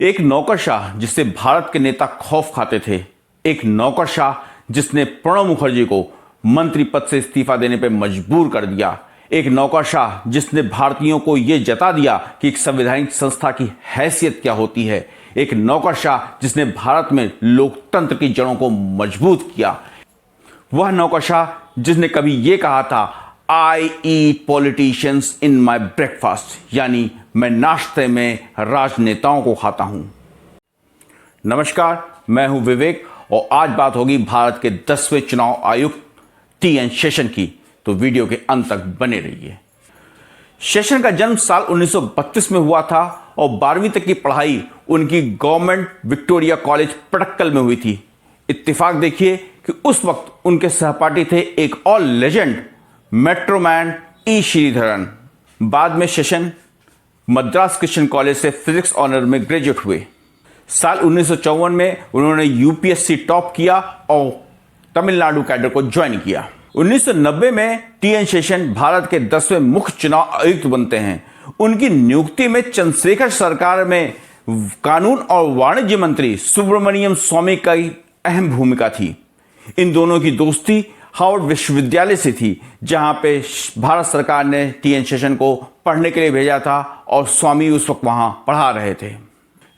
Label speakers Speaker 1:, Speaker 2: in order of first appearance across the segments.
Speaker 1: एक नौकरशाह जिससे भारत के नेता खौफ खाते थे, एक नौकरशाह जिसने प्रणब मुखर्जी को मंत्री पद से इस्तीफा देने पर मजबूर कर दिया, एक नौकरशाह जिसने भारतीयों को यह जता दिया कि एक संवैधानिक संस्था की हैसियत क्या होती है, एक नौकरशाह जिसने भारत में लोकतंत्र की जड़ों को मजबूत किया। वह नौकरशाह जिसने कभी यह कहा था, आई ईट पॉलिटिशियंस इन माई ब्रेकफास्ट, यानी मैं नाश्ते में राजनेताओं को खाता हूं। नमस्कार, मैं हूं विवेक और आज बात होगी भारत के 10वें चुनाव आयुक्त टी.एन. शेषन की, तो वीडियो के अंत तक बने रहिए। शेषन का जन्म साल 1932 में हुआ था और 12वीं तक की पढ़ाई उनकी गवर्नमेंट विक्टोरिया कॉलेज पटक्कल में हुई थी। इत्तेफाक देखिए कि उस वक्त उनके सहपाठी थे एक और लेजेंड मेट्रोमैन ई श्रीधरन। बाद में शेषन मद्रास क्रिश्चियन कॉलेज से फिजिक्स ऑनर में ग्रेजुएट हुए। साल 1954 में उन्होंने यूपीएससी टॉप किया और तमिलनाडु कैडर को ज्वाइन किया। 1990 में टी.एन. शेषन भारत के 10वें मुख्य चुनाव आयुक्त बनते हैं। उनकी नियुक्ति में चंद्रशेखर सरकार में कानून और वाणिज्य मंत्री सुब्रमण्यम स्वामी का अहम भूमिका थी। इन दोनों की दोस्ती हार्वर्ड विश्वविद्यालय से थी, जहां पे भारत सरकार ने टी.एन. शेषन को पढ़ने के लिए भेजा था और स्वामी उस वक्त वहां पढ़ा रहे थे।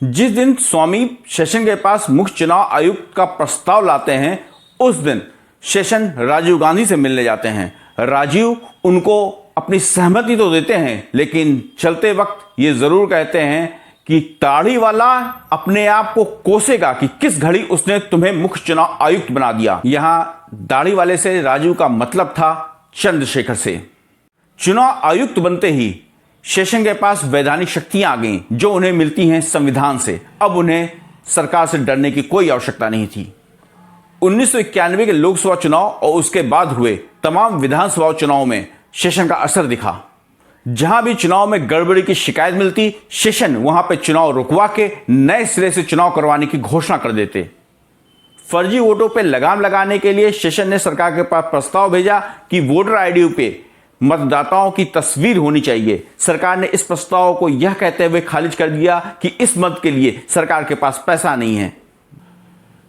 Speaker 1: जिस दिन स्वामी शेषन के पास मुख्य चुनाव आयुक्त का प्रस्ताव लाते हैं, उस दिन शेषन राजीव गांधी से मिलने जाते हैं। राजीव उनको अपनी सहमति तो देते हैं, लेकिन चलते वक्त ये जरूर कहते हैं कि दाढ़ी वाला अपने आप को कोसेगा कि किस घड़ी उसने तुम्हें मुख्य चुनाव आयुक्त बना दिया। यहां दाढ़ी वाले से राजीव का मतलब था चंद्रशेखर से। चुनाव आयुक्त बनते ही शेषन के पास वैधानिक शक्तियां आ गईं, जो उन्हें मिलती हैं संविधान से। अब उन्हें सरकार से डरने की कोई आवश्यकता नहीं थी। 1991 के लोकसभा चुनाव और उसके बाद हुए तमाम विधानसभा चुनाव में शेषन का असर दिखा। जहां भी चुनाव में गड़बड़ी की शिकायत मिलती, शेषन वहां पे चुनाव रुकवा के नए सिरे से चुनाव करवाने की घोषणा कर देते। फर्जी वोटों पे लगाम लगाने के लिए शेषन ने सरकार के पास प्रस्ताव भेजा कि वोटर आईडी पे मतदाताओं की तस्वीर होनी चाहिए। सरकार ने इस प्रस्ताव को यह कहते हुए खारिज कर दिया कि इस मत के लिए सरकार के पास पैसा नहीं है।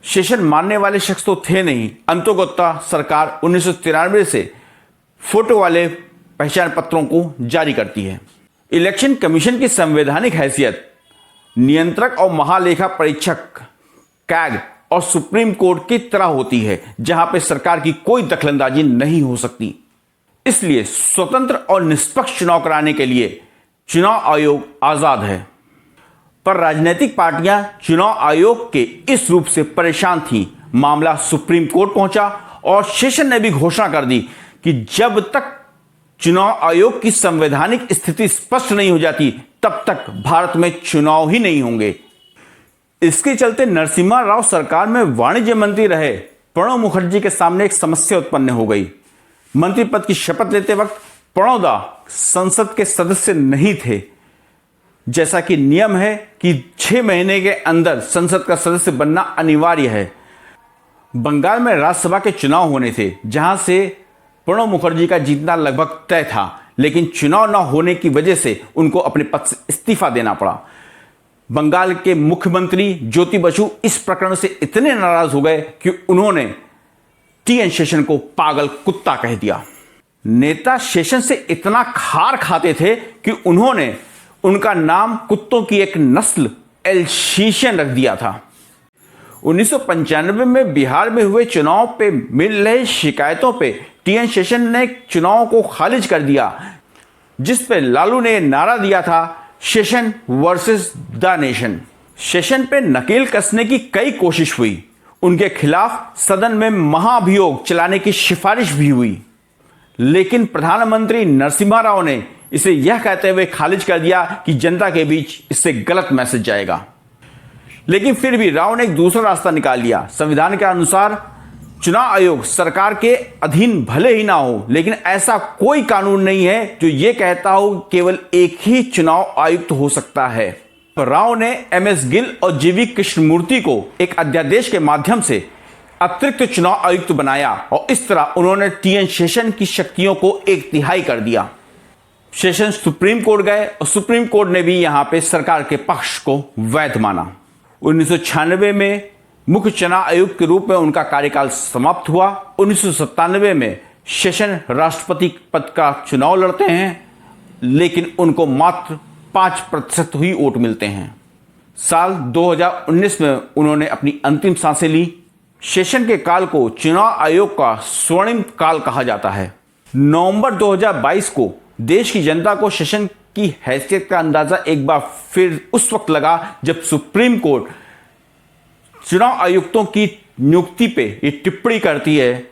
Speaker 1: शेषन मानने वाले शख्स तो थे नहीं। अंततोगत्वा सरकार 1993 से फोटो वाले पहचान पत्रों को जारी करती है। इलेक्शन कमीशन की संवैधानिक हैसियत नियंत्रक और महालेखा परीक्षक कैग और सुप्रीम कोर्ट की तरह होती है, जहां पे सरकार की कोई दखलंदाजी नहीं हो सकती। इसलिए स्वतंत्र और निष्पक्ष चुनाव कराने के लिए चुनाव आयोग आजाद है। पर राजनीतिक पार्टियां चुनाव आयोग के इस रूप से परेशान थीं। मामला सुप्रीम कोर्ट पहुंचा और शेषन ने भी घोषणा कर दी कि जब तक चुनाव आयोग की संवैधानिक स्थिति स्पष्ट नहीं हो जाती, तब तक भारत में चुनाव ही नहीं होंगे। इसके चलते नरसिम्हा राव सरकार में वाणिज्य मंत्री रहे प्रणब मुखर्जी के सामने एक समस्या उत्पन्न हो गई। मंत्री पद की शपथ लेते वक्त प्रणब दा संसद के सदस्य नहीं थे। जैसा कि नियम है कि 6 महीने के अंदर संसद का सदस्य बनना अनिवार्य है। बंगाल में राज्यसभा के चुनाव होने थे, जहां से प्रणब मुखर्जी का जीतना लगभग तय था, लेकिन चुनाव न होने की वजह से उनको अपने पद से इस्तीफा देना पड़ा। बंगाल के मुख्यमंत्री ज्योति बसु इस प्रकरण से इतने नाराज हो गए कि उन्होंने टी.एन. शेषन को पागल कुत्ता कह दिया। नेता शेषन से इतना खार खाते थे कि उन्होंने उनका नाम कुत्तों की एक नस्ल एल्सीशियन रख दिया था। 1995 में बिहार में हुए चुनाव पे मिल रही शिकायतों पे टी.एन. शेषन ने चुनाव को खारिज कर दिया, जिस पे लालू ने नारा दिया था, Seshan versus the nation. Seshan पे नकेल कसने की कई कोशिश हुई। उनके खिलाफ सदन में महाभियोग चलाने की सिफारिश भी हुई, लेकिन प्रधानमंत्री नरसिम्हा राव ने इसे यह कहते हुए खारिज कर दिया कि जनता के बीच इससे गलत मैसेज जाएगा। लेकिन फिर भी राव ने एक दूसरा रास्ता निकाल लिया। संविधान के अनुसार चुनाव आयोग सरकार के अधीन भले ही ना हो, लेकिन ऐसा कोई कानून नहीं है जो यह कहता हो केवल एक ही चुनाव आयुक्त हो सकता है। राव ने एम.एस. गिल और जी.वी. कृष्णमूर्ति को एक अध्यादेश के माध्यम से अतिरिक्त चुनाव आयुक्त बनाया और इस तरह उन्होंने टी.एन. शेषन की शक्तियों को 1/3 कर दिया। शेषन सुप्रीम कोर्ट गए और सुप्रीम कोर्ट ने भी यहां पे सरकार के पक्ष को वैध माना। 1996 में मुख्य चुनाव आयुक्त के रूप में उनका कार्यकाल समाप्त हुआ। 1997 में शेषन राष्ट्रपति पद का चुनाव लड़ते हैं, लेकिन उनको मात्र 5% ही वोट मिलते हैं। साल 2019 में उन्होंने अपनी अंतिम सांसें ली। शेषन के काल को चुनाव आयोग का स्वर्णिम काल कहा जाता है। नवंबर 2022 को देश की जनता को शेषन की हैसियत का अंदाजा एक बार फिर उस वक्त लगा जब सुप्रीम कोर्ट चुनाव आयुक्तों की नियुक्ति पे ये टिप्पणी करती है,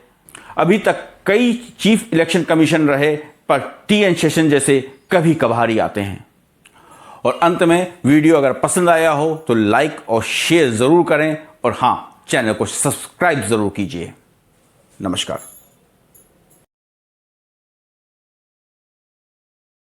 Speaker 1: अभी तक कई चीफ इलेक्शन कमीशन रहे पर टी.एन. शेषन जैसे कभी कभार ही आते हैं। और अंत में वीडियो अगर पसंद आया हो तो लाइक और शेयर जरूर करें और हाँ, चैनल को सब्सक्राइब जरूर कीजिए। नमस्कार।